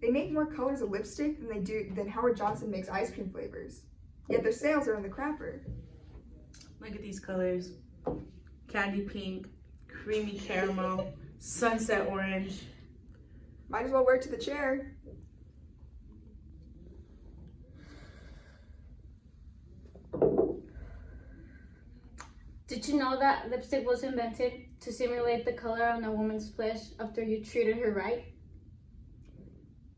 They make more colors of lipstick than Howard Johnson makes ice cream flavors. Yet their sales are in the crapper. Look at these colors. Candy pink, creamy caramel, sunset orange. Might as well wear it to the chair. Did you know that lipstick was invented to simulate the color on a woman's flesh after you treated her right?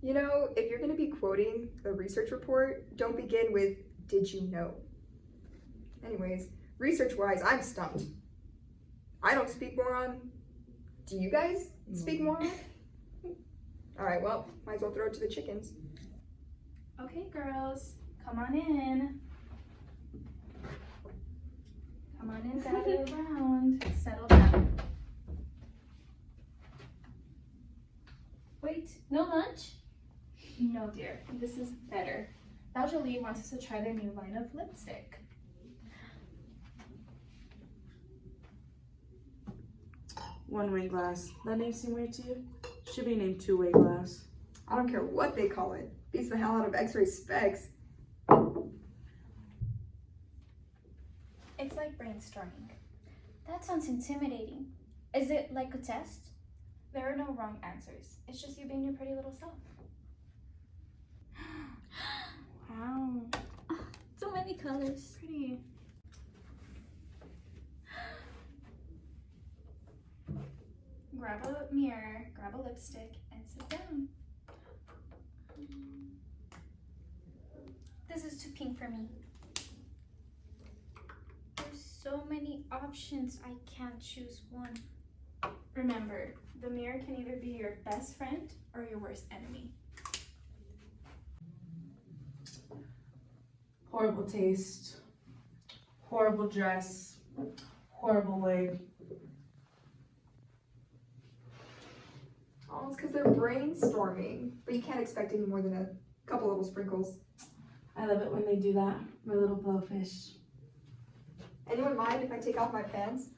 You know, if you're going to be quoting a research report, don't begin with, "Did you know?" Anyways, research-wise, I'm stumped. I don't speak moron. Do you guys speak moron? All right, well, might as well throw it to the chickens. Okay, girls, come on in. Come on in, gather around. Settle down. Wait, no lunch? No, dear, this is better. Valjolie wants us to try their new line of lipstick. One-way glass. That name seem weird to you? Should be named two-way glass. I don't care what they call it. Beats the hell out of X-ray specs. It's like brainstorming. That sounds intimidating. Is it like a test? There are no wrong answers. It's just you being your pretty little self. Wow. So many colors. Pretty. Grab a mirror, grab a lipstick, and sit down. This is too pink for me. There's so many options. I can't choose one. Remember, the mirror can either be your best friend or your worst enemy. Horrible taste. Horrible dress. Horrible wig. Oh, it's because they're brainstorming. But you can't expect any more than a couple little sprinkles. I love it when they do that. My little blowfish. Anyone mind if I take off my pants?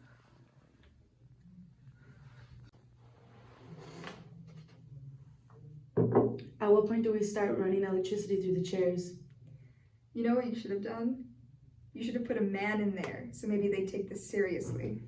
At what point do we start running electricity through the chairs? You know what you should have done? You should have put a man in there, so maybe they'd take this seriously.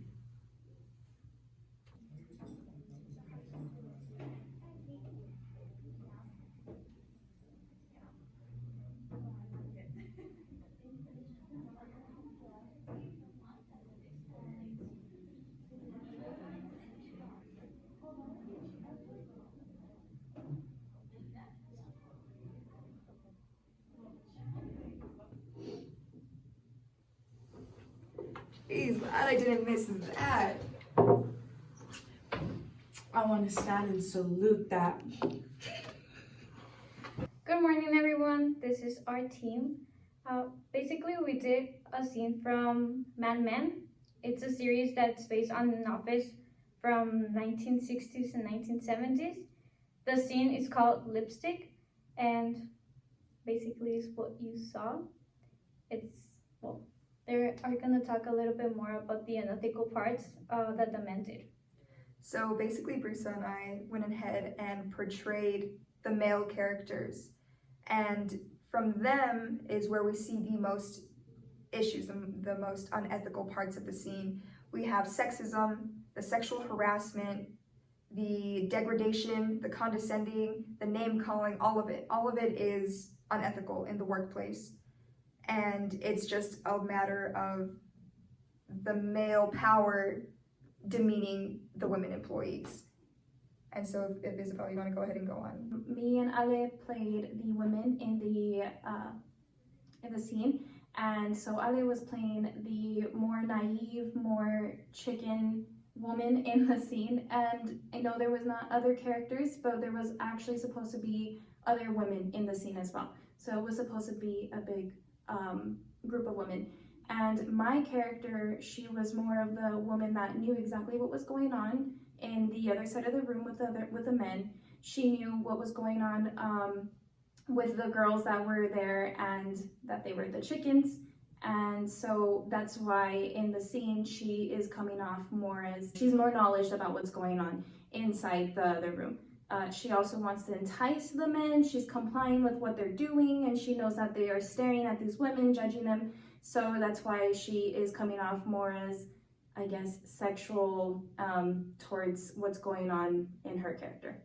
Jeez, glad I didn't miss that. I want to stand and salute that. Good morning, everyone. This is our team. Basically, we did a scene from Mad Men. It's a series that's based on an office from 1960s and 1970s. The scene is called Lipstick, and basically is what you saw. They are going to talk a little bit more about the unethical parts that the men did. So basically, Brusa and I went ahead and portrayed the male characters. And from them is where we see the most issues, the most unethical parts of the scene. We have sexism, the sexual harassment, the degradation, the condescending, the name calling, all of it. All of it is unethical in the workplace. And it's just a matter of the male power demeaning the women employees. And so if Isabel, you want to go ahead and go on. Me and Ale played the women in the scene, and so Ale was playing the more naive, more chicken woman in the scene. And I know there was not other characters, but there was actually supposed to be other women in the scene as well. So it was supposed to be a big group of women. And my character, she was more of the woman that knew exactly what was going on in the other side of the room with the men. She knew what was going on with the girls that were there, and that they were the chickens. And so that's why in the scene she is coming off more as she's more knowledgeable about what's going on inside the other room. she also wants to entice the men. She's complying with what they're doing, and she knows that they are staring at these women, judging them. So that's why she is coming off more as, I guess, sexual towards what's going on in her character.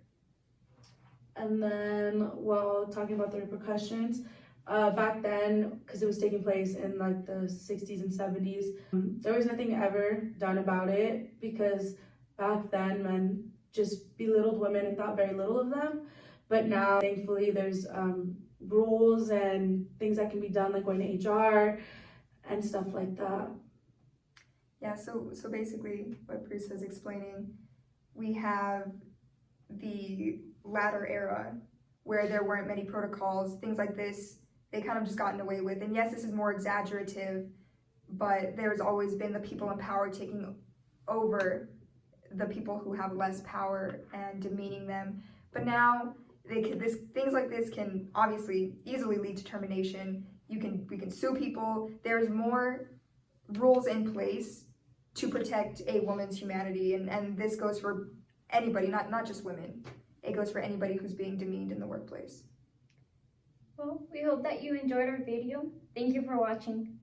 And then, while talking about the repercussions, back then, because it was taking place in like the 60s and 70s, there was nothing ever done about it, because back then men just belittled women and thought very little of them. But now, thankfully, there's rules and things that can be done, like going to HR and stuff like that. Yeah, so basically what Bruce is explaining, we have the latter era where there weren't many protocols, things like this, they kind of just gotten away with. And yes, this is more exaggerative, but there's always been the people in power taking over the people who have less power and demeaning them. But now things like this can obviously easily lead to termination. We can sue people. There's more rules in place to protect a woman's humanity, and this goes for anybody, not just women. It goes for anybody who's being demeaned in the workplace. Well, we hope that you enjoyed our video. Thank you for watching.